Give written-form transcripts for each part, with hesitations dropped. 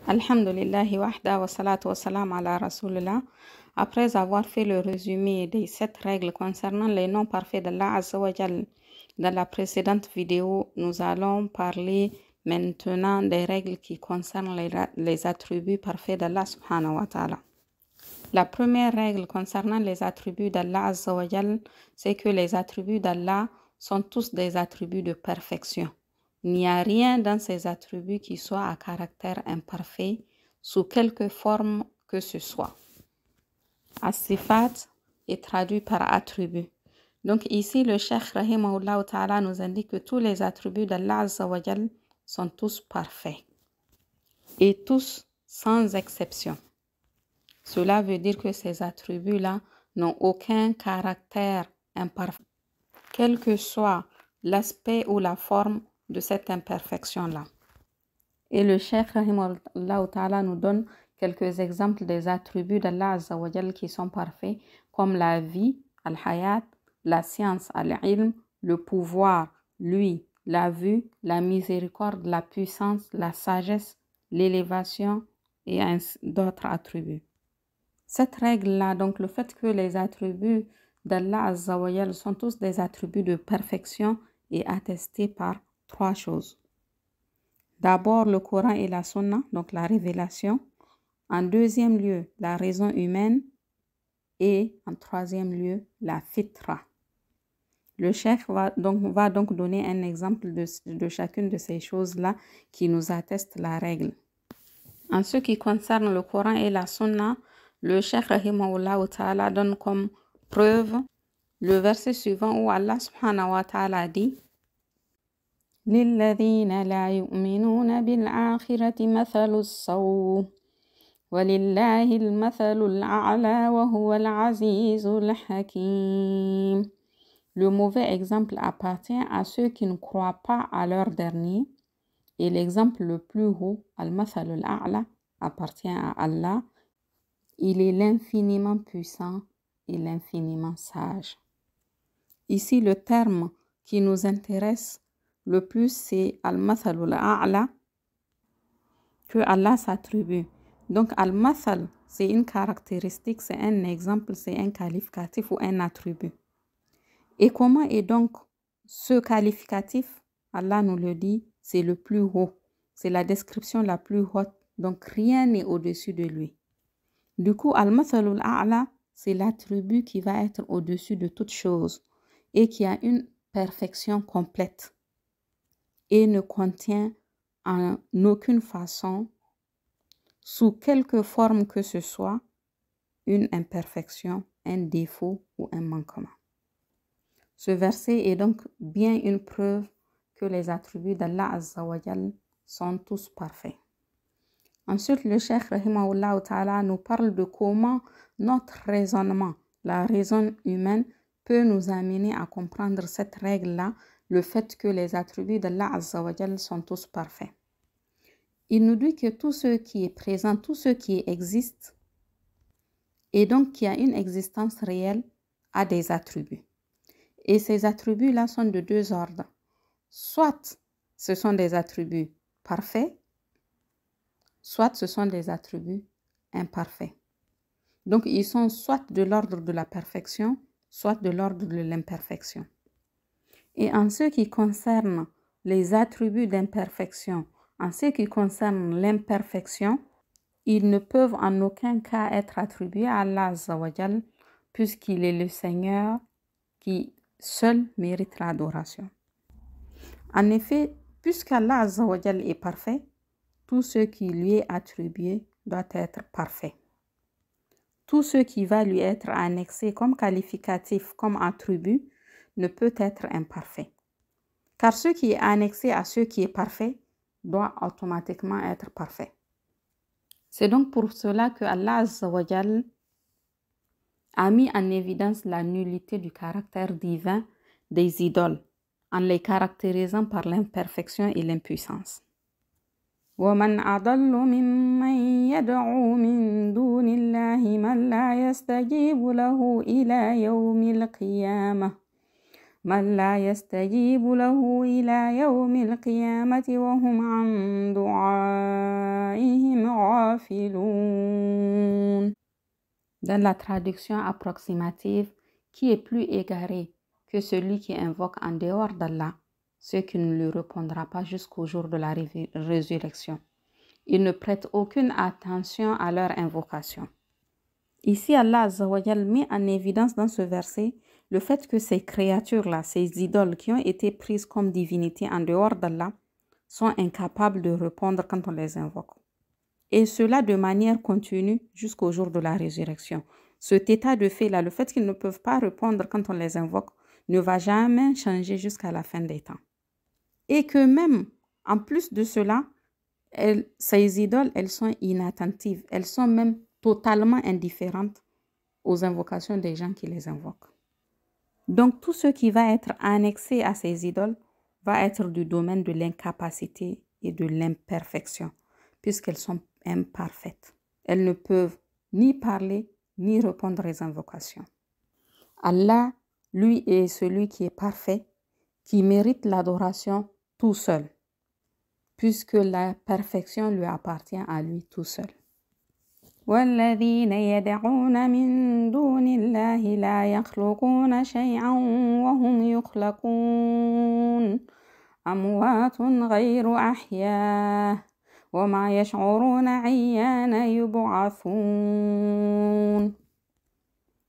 Alhamdulillahi wahda wa salatu wa salam ala rasulillah. Après avoir fait le résumé des 7 règles concernant les noms parfaits d'Allah Azza wa Jal dans la précédente vidéo, nous allons parler maintenant des règles qui concernent les attributs parfaits d'Allah subhanahu wa ta'ala. La première règle concernant les attributs d'Allah Azza wa Jal, c'est que les attributs d'Allah sont tous des attributs de perfection. Il n'y a rien dans ces attributs qui soit à caractère imparfait sous quelque forme que ce soit. As-sifat est traduit par attribut. Donc ici, le Cheikh Rahimahullah Ta'ala nous indique que tous les attributs d'Allah Azza wa Jal sont tous parfaits. Et tous sans exception. Cela veut dire que ces attributs-là n'ont aucun caractère imparfait, quel que soit l'aspect ou la forme de cette imperfection-là. Et le Cheikh Rahimahullah Ta'ala nous donne quelques exemples des attributs d'Allah Azza wa Jal qui sont parfaits, comme la vie, al-hayat, la science, al-ilm, le pouvoir, lui, la vue, la miséricorde, la puissance, la sagesse, l'élévation et d'autres attributs. Cette règle-là, donc le fait que les attributs d'Allah Azza wa Jal sont tous des attributs de perfection est attesté par 3 choses. D'abord, le Coran et la Sunna, donc la révélation. En deuxième lieu, la raison humaine. Et en troisième lieu, la fitra. Le cheikh va donc donner un exemple de chacune de ces choses-là qui nous atteste la règle. En ce qui concerne le Coran et la Sunna, le cheikh Rahimahullah Ta'ala donne comme preuve le verset suivant où Allah subhanahu wa ta'ala dit لِلَّذِينَ لَا يُؤْمِنُونَ بِالْآخِرَةِ مَثَلُ السَّوْءِ وَلِلَّهِ الْمَثَلُ الْأَعْلَى وَهُوَ الْعَزِيزُ الْحَكِيمُ. Le mauvais exemple appartient à ceux qui ne croient pas à leur dernier et l'exemple le plus haut, al-Mathal al-A'la, appartient à Allah. Il est l'infiniment puissant et l'infiniment sage. Ici, le terme qui nous intéresse le plus, c'est Al-Mathal al-A'la, que Allah s'attribue. Donc, Al-Mathal, c'est une caractéristique, c'est un exemple, c'est un qualificatif ou un attribut. Et comment est donc ce qualificatif? Allah nous le dit, c'est le plus haut. C'est la description la plus haute. Donc, rien n'est au-dessus de lui. Du coup, Al-Mathal al-A'la, c'est l'attribut qui va être au-dessus de toute chose et qui a une perfection complète et ne contient en aucune façon, sous quelque forme que ce soit, une imperfection, un défaut ou un manquement. Ce verset est donc bien une preuve que les attributs d'Allah Azza wa Jal sont tous parfaits. Ensuite, le Cheikh Rahimahullah Ta'ala nous parle de comment notre raisonnement, la raison humaine, peut nous amener à comprendre cette règle-là, le fait que les attributs d'Allah Azza wa Jal sont tous parfaits. Il nous dit que tout ce qui est présent, tout ce qui existe, et donc qui a une existence réelle, a des attributs. Et ces attributs-là sont de 2 ordres. Soit ce sont des attributs parfaits, soit ce sont des attributs imparfaits. Donc, ils sont soit de l'ordre de la perfection, soit de l'ordre de l'imperfection. Et en ce qui concerne les attributs d'imperfection, en ce qui concerne l'imperfection, ils ne peuvent en aucun cas être attribués à Allah Azza wa Jal, puisqu'il est le Seigneur qui seul mérite l'adoration. En effet, puisqu'Allah Azza wa Jal est parfait, tout ce qui lui est attribué doit être parfait. Tout ce qui va lui être annexé comme qualificatif, comme attribut, ne peut être imparfait. Car ce qui est annexé à ce qui est parfait doit automatiquement être parfait. C'est donc pour cela que Allah Azza wa Jal a mis en évidence la nullité du caractère divin des idoles, en les caractérisant par l'imperfection et l'impuissance. وَمَنْ أَضَلُّ مِمَّنْ يَدْعُو مِنْ دُونِ اللَّهِ مَنْ لَا يَسْتَجِيبُ لَهُ إِلَى يَوْمِ الْقِيَامَةِ وَهُمْ عَنْ دُعَائِهِمْ غافلون. Dans la traduction approximative, qui est plus égaré que celui qui invoque en dehors d'Allah, ce qui ne lui répondra pas jusqu'au jour de la résurrection. Il ne prête aucune attention à leur invocation. Ici, Allah Azza wa Jal met en évidence dans ce verset le fait que ces créatures-là, ces idoles qui ont été prises comme divinités en dehors d'Allah, sont incapables de répondre quand on les invoque. Et cela de manière continue jusqu'au jour de la résurrection. Cet état de fait-là, le fait qu'ils ne peuvent pas répondre quand on les invoque, ne va jamais changer jusqu'à la fin des temps. Et que même, en plus de cela, ces idoles, elles sont inattentives. Elles sont même totalement indifférentes aux invocations des gens qui les invoquent. Donc, tout ce qui va être annexé à ces idoles va être du domaine de l'incapacité et de l'imperfection, puisqu'elles sont imparfaites. Elles ne peuvent ni parler, ni répondre aux invocations. Allah, lui, est celui qui est parfait, qui mérite l'adoration tout seul, puisque la perfection lui appartient à lui tout seul. والذين يدعون من دون الله لا يخلقون شيئا وهم يخلقون أموات غير أحياء وما يشعرون أيان يبعثون.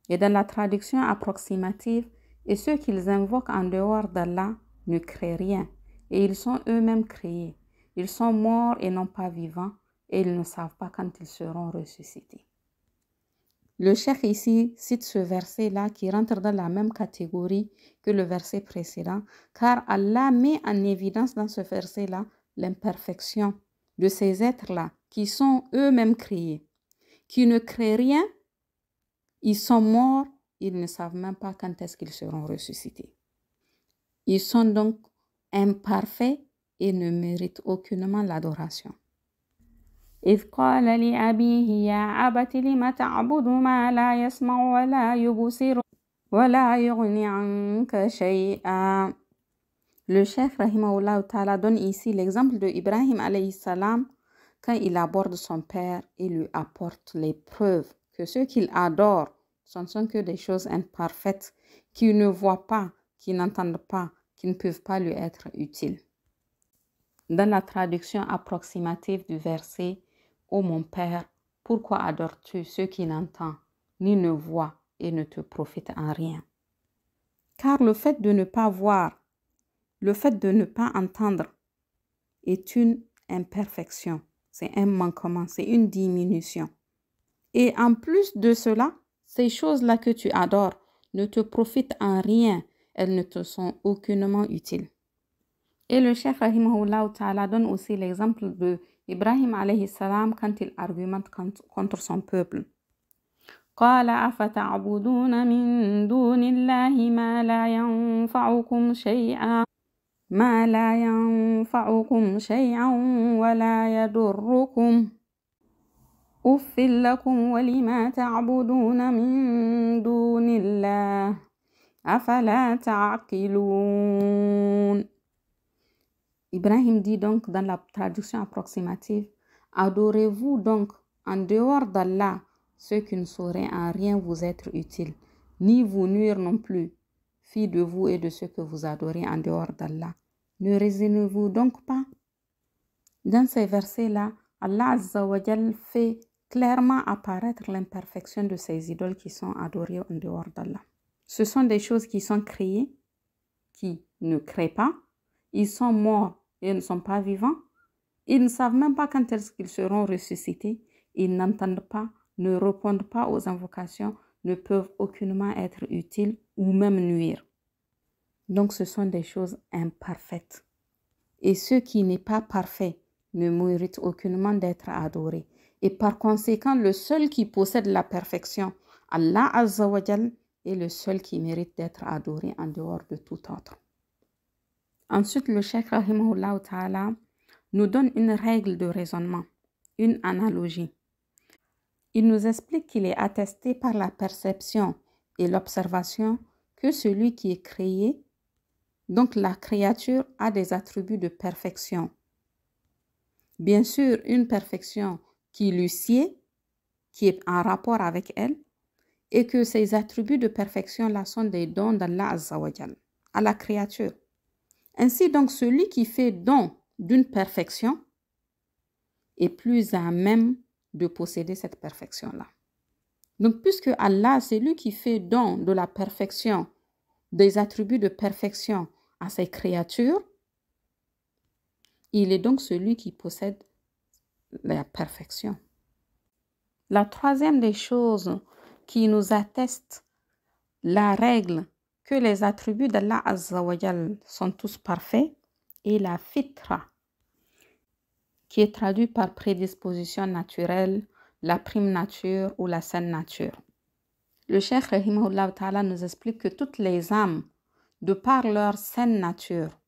Et dans la traduction approximative, et ceux qu'ils invoquent en dehors d'Allah ne créent rien, et ils sont eux-mêmes créés. Ils sont morts et non pas vivants, et ils ne savent pas quand ils seront ressuscités. Le cheikh ici cite ce verset-là qui rentre dans la même catégorie que le verset précédent, car Allah met en évidence dans ce verset-là l'imperfection de ces êtres-là qui sont eux-mêmes créés, qui ne créent rien, ils sont morts, ils ne savent même pas quand est-ce qu'ils seront ressuscités. Ils sont donc imparfaits et ne méritent aucunement l'adoration. إذ قال لأبيه يا أبت لم تعبد ما لا يسمع ولا يبصر ولا يغني عنك شيئا. Le cheikh rahimahullah ta'ala donne ici l'exemple de Ibrahim alayhi salam quand il aborde son père et lui apporte les preuves que ceux qu'il adore ce ne sont que des choses imparfaites, qui ne voient pas, qui n'entendent pas, qui ne peuvent pas lui être utiles. Dans la traduction approximative du verset, ô mon père, pourquoi adores-tu ceux qui n'entendent ni ne voient et ne te profitent en rien? Car le fait de ne pas voir, le fait de ne pas entendre est une imperfection, c'est un manquement, c'est une diminution. Et en plus de cela, ces choses-là que tu adores ne te profitent en rien, elles ne te sont aucunement utiles. Et le cheikh rahimahullah ta'ala donne aussi l'exemple de Ibrahim alayhi salam quand il argumente contre son peuple. قال أفتعبدون من دون الله ما لا ينفعكم شيئا ولا يضركم أف لكم ولما تعبدون من دون الله أفلا تعقلون. Ibrahim dit donc dans la traduction approximative, adorez-vous donc en dehors d'Allah ceux qui ne sauraient en rien vous être utiles, ni vous nuire non plus, fi de vous et de ceux que vous adorez en dehors d'Allah. Ne raisonnez-vous donc pas? Dans ces versets-là, Allah Azza wa Jal fait clairement apparaître l'imperfection de ces idoles qui sont adorées en dehors d'Allah. Ce sont des choses qui sont créées, qui ne créent pas, ils sont morts et ne sont pas vivants, ils ne savent même pas quand est-ce qu'ils seront ressuscités, ils n'entendent pas, ne répondent pas aux invocations, ne peuvent aucunement être utiles ou même nuire. Donc ce sont des choses imparfaites. Et ce qui n'est pas parfait ne mérite aucunement d'être adoré. Et par conséquent, le seul qui possède la perfection, Allah Azza wa Jal, est le seul qui mérite d'être adoré en dehors de tout autre. Ensuite, le cheikh rahimahullah ta'ala nous donne une règle de raisonnement, une analogie. Il nous explique qu'il est attesté par la perception et l'observation que celui qui est créé, donc la créature, a des attributs de perfection. Bien sûr, une perfection qui lui sied, qui est en rapport avec elle, et que ces attributs de perfection-là sont des dons d'Allah Azza wa Jal à la créature. Ainsi donc, celui qui fait don d'une perfection est plus à même de posséder cette perfection-là. Donc, puisque Allah, c'est lui qui fait don de la perfection, des attributs de perfection à ses créatures, il est donc celui qui possède la perfection. La troisième des choses qui nous atteste la règle que les attributs d'Allah Azza wa Jal sont tous parfaits est la fitra, qui est traduit par prédisposition naturelle, la prime nature ou la saine nature. Le Cheikh Rahimahullah Ta'ala nous explique que toutes les âmes, de par leur saine nature,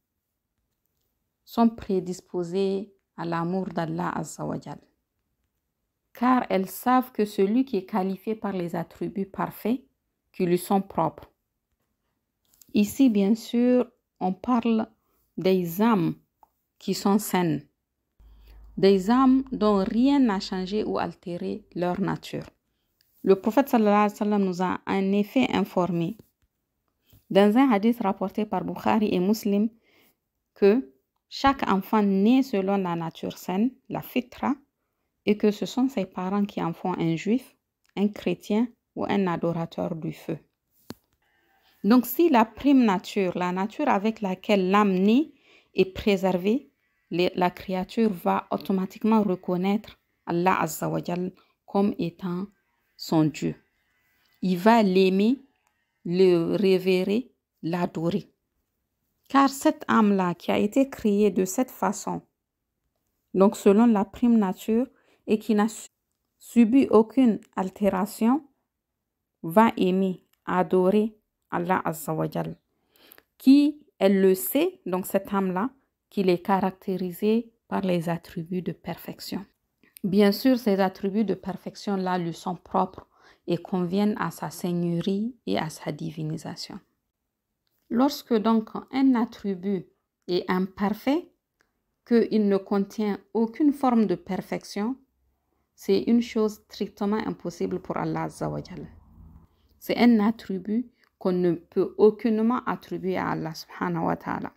sont prédisposées à l'amour d'Allah Azza wa Jal. Car elles savent que celui qui est qualifié par les attributs parfaits qui lui sont propres. Ici, bien sûr, on parle des âmes qui sont saines, des âmes dont rien n'a changé ou altéré leur nature. Le prophète sallallahu alayhi wa sallam nous a en effet informé dans un hadith rapporté par Bukhari et Muslim que chaque enfant naît selon la nature saine, la fitra, et que ce sont ses parents qui en font un juif, un chrétien ou un adorateur du feu. Donc si la prime nature, la nature avec laquelle l'âme naît est préservée, la créature va automatiquement reconnaître Allah Azza wa Jal comme étant son Dieu. Il va l'aimer, le révérer, l'adorer. Car cette âme-là qui a été créée de cette façon, donc selon la prime nature, et qui n'a subi aucune altération, va aimer, adorer Allah Azza wa Jal, qui, elle le sait, donc cette âme-là, qu'il est caractérisé par les attributs de perfection. Bien sûr, ces attributs de perfection-là lui sont propres et conviennent à sa seigneurie et à sa divinisation. Lorsque donc un attribut est imparfait, qu'il ne contient aucune forme de perfection, c'est une chose strictement impossible pour Allah Azza wa Jal. C'est un attribut qu'on ne peut aucunement attribuer à Allah subhanahu wa ta'ala.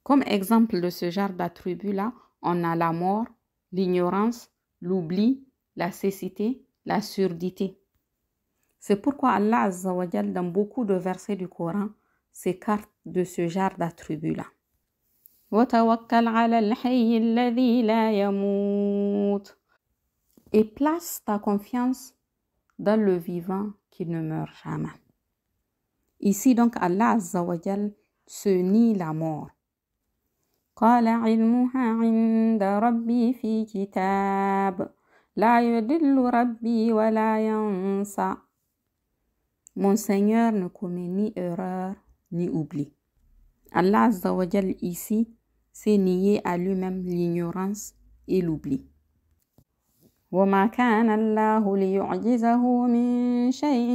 Comme exemple de ce genre d'attribut-là, on a la mort, l'ignorance, l'oubli, la cécité, la surdité. C'est pourquoi Allah Azza wa Jal, dans beaucoup de versets du Coran, s'écarte de ce genre d'attribut-là. Et place ta confiance dans le vivant qui ne meurt jamais. Ici donc Allah Azza wa Jal se nie la mort. قال علمها عند ربي في كتاب لا يضل ربي ولا ينسى. Mon Seigneur ne commet ni erreur ni oubli. Allah Azza wa Jal ici s'est nié à lui-même l'ignorance et l'oubli. وما كان الله ليعجزه من شيء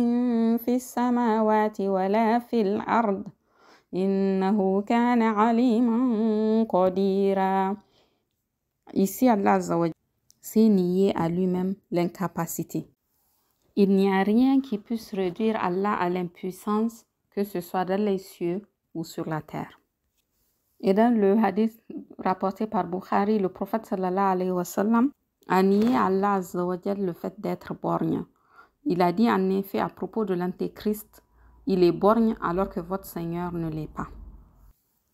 في السماوات ولا في الأرض إنه كان عليما قديرا. Ici, Allah Azza wa Jal s'est nié à lui-même l'incapacité. Il n'y a rien qui puisse réduire Allah à l'impuissance, que ce soit dans les cieux ou sur la terre. Et dans le hadith rapporté par Bukhari, le prophète sallallahu alayhi wa sallam a nié à Allah Azza wa Jal le fait d'être borgne. Il a dit en effet à propos de l'antéchrist, il est borgne alors que votre Seigneur ne l'est pas.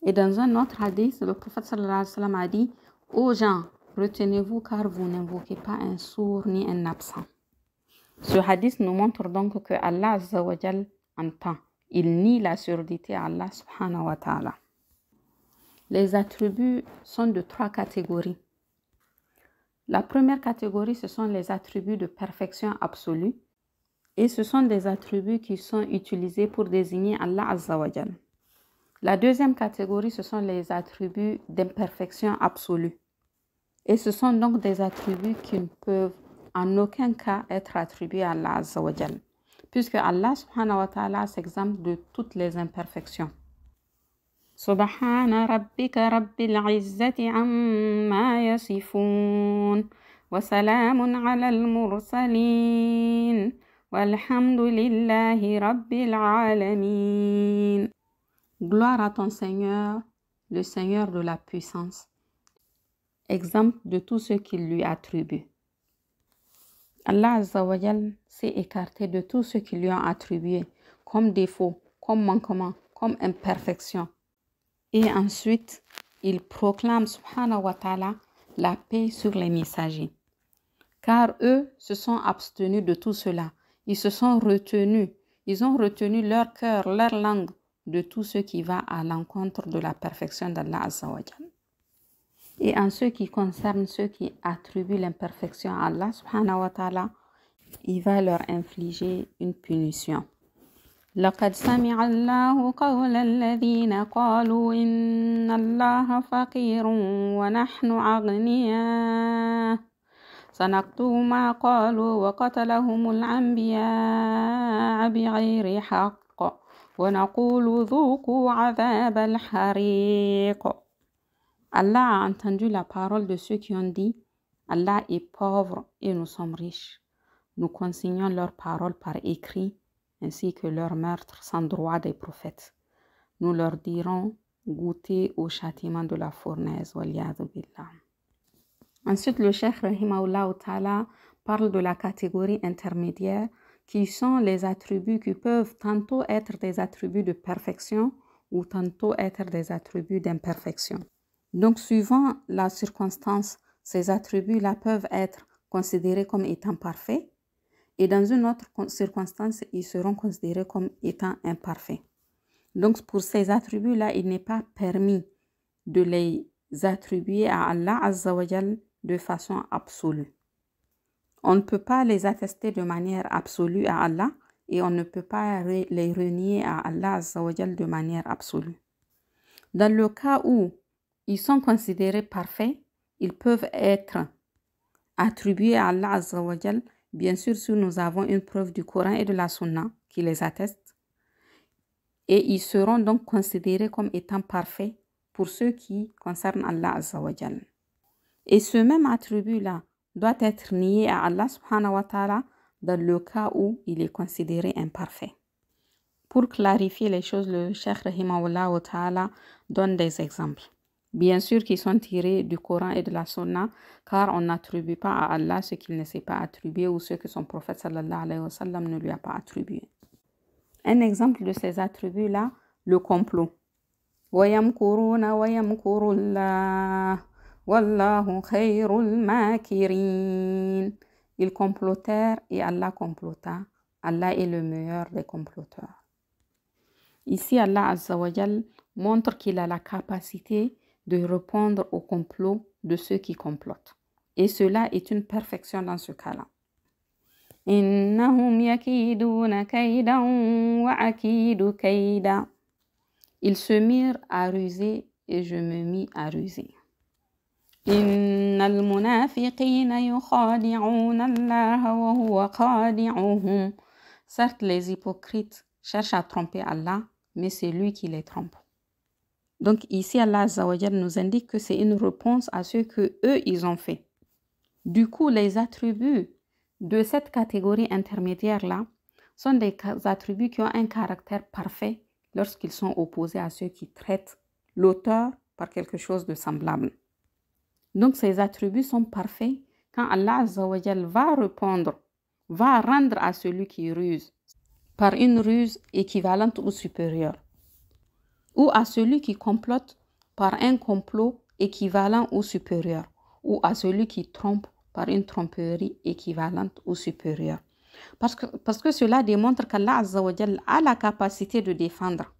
Et dans un autre hadith, le prophète sallallahu alayhi wa sallam a dit, ô gens, retenez-vous car vous n'invoquez pas un sourd ni un absent. Ce hadith nous montre donc que Allah Azza wa Jal entend. Il nie la surdité à Allah subhanahu wa ta'ala. Les attributs sont de 3 catégories. La première catégorie, ce sont les attributs de perfection absolue. Et ce sont des attributs qui sont utilisés pour désigner Allah Azza wa Jal. La deuxième catégorie, ce sont les attributs d'imperfection absolue. Et ce sont donc des attributs qui ne peuvent en aucun cas être attribués à Allah Azza wa Jal, puisque Allah subhanahu wa ta'ala s'exempte de toutes les imperfections. Subhana rabbika rabbil izzati amma yasifun وسلام على المرسلين والحمد لله رب العالمين. Gloire à ton Seigneur, le Seigneur de la puissance, exempt de tout ce qu'il lui attribue. Allah Azza wa Jal s'est écarté de tout ce qui lui a attribué comme défaut, comme manquement, comme imperfection. Et ensuite, il proclame, subhanahu wa ta'ala, la paix sur les messagers. Car eux se sont abstenus de tout cela. Ils se sont retenus. Ils ont retenu leur cœur, leur langue de tout ce qui va à l'encontre de la perfection d'Allah Azza wa Jal. Et en ce qui concerne ceux qui attribuent l'imperfection à Allah subhanahu wa ta'ala, il va leur infliger une punition. لقد سمع الله قول الذين قالوا إن الله فقير ونحن أغنياء سنكتب ما قالوا وقتلهم الأنبياء بغير حق ونقول ذوقوا عذاب الحريق. Allah a entendu la parole de ceux qui ont dit Allah est pauvre et nous sommes riches. Nous consignons leurs paroles par écrit ainsi que leur meurtre sans droit des prophètes. Nous leur dirons goûtez au châtiment de la fournaise. Ensuite, le Cheikh Rahimahullah Ta'ala parle de la catégorie intermédiaire qui sont les attributs qui peuvent tantôt être des attributs de perfection ou tantôt être des attributs d'imperfection. Donc, suivant la circonstance, ces attributs-là peuvent être considérés comme étant parfaits et dans une autre circonstance, ils seront considérés comme étant imparfaits. Donc, pour ces attributs-là, il n'est pas permis de les attribuer à Allah Azza wa Jal de façon absolue. On ne peut pas les attester de manière absolue à Allah et on ne peut pas les renier à Allah Azza wa Jal de manière absolue. Dans le cas où ils sont considérés parfaits, ils peuvent être attribués à Allah Azza wa Jal, bien sûr si nous avons une preuve du Coran et de la Sunna qui les attestent, et ils seront donc considérés comme étant parfaits pour ceux qui concernent Allah Azza wa Jal. Et ce même attribut-là doit être nié à Allah subhanahu wa ta'ala dans le cas où il est considéré imparfait. Pour clarifier les choses, le Cheikh Rahimahullah Ta'ala donne des exemples. Bien sûr qui sont tirés du Coran et de la Sunna, car on n'attribue pas à Allah ce qu'il ne s'est pas attribué ou ce que son prophète sallallahu alayhi wa sallam ne lui a pas attribué. Un exemple de ces attributs-là, le complot. وَيَمْكُرُونَ وَيَمْكُرُ اللَّهُ وَاللَّهُ خَيْرُ الْمَاكِرِينَ. Ils complotèrent et Allah complota. Allah est le meilleur des comploteurs. Ici, Allah Azza wa Jal montre qu'il a la capacité de répondre au complot de ceux qui complotent. Et cela est une perfection dans ce cas-là. إِنَّهُمْ يَكِيدُونَ كَيْدًا وَأَكِيدُ كَيْدًا. Ils se mirent à ruser et je me mis à ruser. إِنَّ الْمُنَافِقِينَ يُخَادِعُونَ اللَّهَ وَهُوَ خَادِعُهُمْ. Certes, les hypocrites cherchent à tromper Allah, mais c'est lui qui les trompe. Donc ici, Allah Azza wa Jal nous indique que c'est une réponse à ce que eux ils ont fait. Du coup, les attributs de cette catégorie intermédiaire-là sont des attributs qui ont un caractère parfait lorsqu'ils sont opposés à ceux qui traitent l'auteur par quelque chose de semblable. Donc ces attributs sont parfaits quand Allah Azza wa Jal va répondre, va rendre à celui qui ruse par une ruse équivalente ou supérieure, ou à celui qui complote par un complot équivalent ou supérieur, ou à celui qui trompe par une tromperie équivalente ou supérieure. Parce que cela démontre qu'Allah Azza wa Jal a la capacité de défendre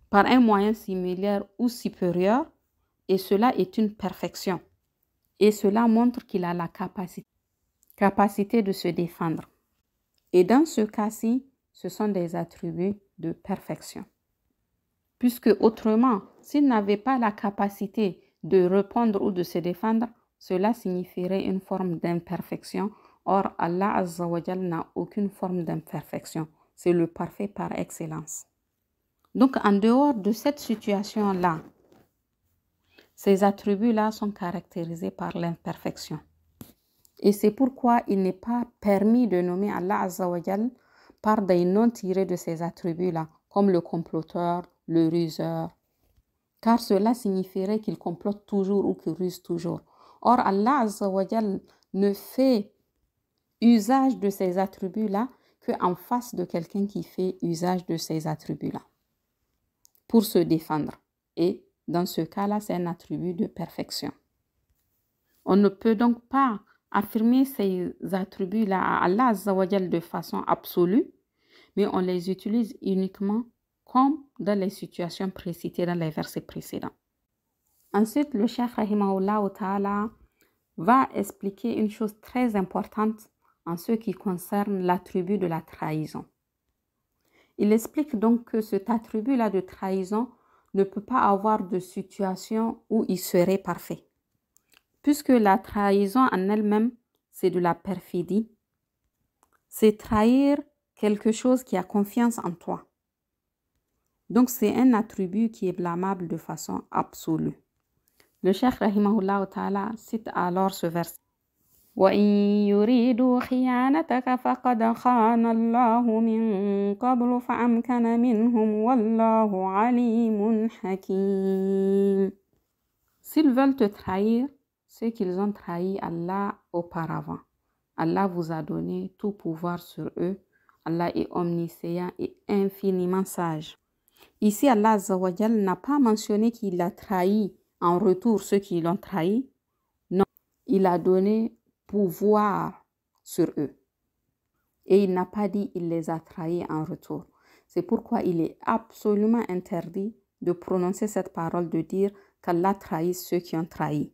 par un moyen similaire ou supérieur, et cela est une perfection. Et cela montre qu'il a la capacité de se défendre. Et dans ce cas-ci, ce sont des attributs de perfection. Puisque autrement, s'il n'avait pas la capacité de répondre ou de se défendre, cela signifierait une forme d'imperfection. Or, Allah Azza wa Jal n'a aucune forme d'imperfection. C'est le parfait par excellence. Donc, en dehors de cette situation-là, ces attributs-là sont caractérisés par l'imperfection. Et c'est pourquoi il n'est pas permis de nommer Allah Azza wa Jal par des noms tirés de ces attributs-là, comme le comploteur, le ruseur, car cela signifierait qu'il complote toujours ou qu'il ruse toujours. Or, Allah Azza wa Jal ne fait usage de ces attributs-là qu'en face de quelqu'un qui fait usage de ces attributs-là pour se défendre. Et dans ce cas-là, c'est un attribut de perfection. On ne peut donc pas affirmer ces attributs-là à Allah Azza wa Jal de façon absolue, mais on les utilise uniquement comme dans les situations précitées dans les versets précédents. Ensuite, le Cheikh Rahimahullah Ta'ala va expliquer une chose très importante en ce qui concerne l'attribut de la trahison. Il explique donc que cet attribut-là de trahison ne peut pas avoir de situation où il serait parfait. Puisque la trahison en elle-même, c'est de la perfidie, c'est trahir quelque chose qui a confiance en toi. Donc, c'est un attribut qui est blâmable de façon absolue. Le Cheikh Rahimahullah Ta'ala cite alors ce verset. وَإِن يُرِيدُوا خِيَانَتَكَ فَقَدْ خَانَ اللَّهُ مِن قَبْلُ فَأَمْكَنَ مِنْهُمْ وَاللَّهُ عَلِيمٌ حَكِيمٌ. S'ils veulent te trahir, c'est qu'ils ont trahi Allah auparavant. Allah vous a donné tout pouvoir sur eux. Allah est omniscient et infiniment sage. Ici, Allah Azza wa Jal n'a pas mentionné qu'il a trahi en retour ceux qui l'ont trahi. Non, il a donné pouvoir sur eux. Et il n'a pas dit il les a trahis en retour. C'est pourquoi il est absolument interdit de prononcer cette parole, de dire qu'Allah trahit ceux qui ont trahi.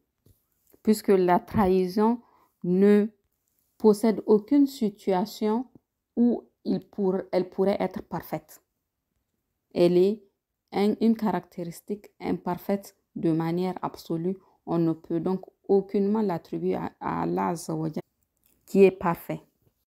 Puisque la trahison ne possède aucune situation où elle pourrait être parfaite. Elle est une caractéristique imparfaite de manière absolue. On ne peut donc aucunement l'attribuer à Allah Azza wa Jal, qui est parfait.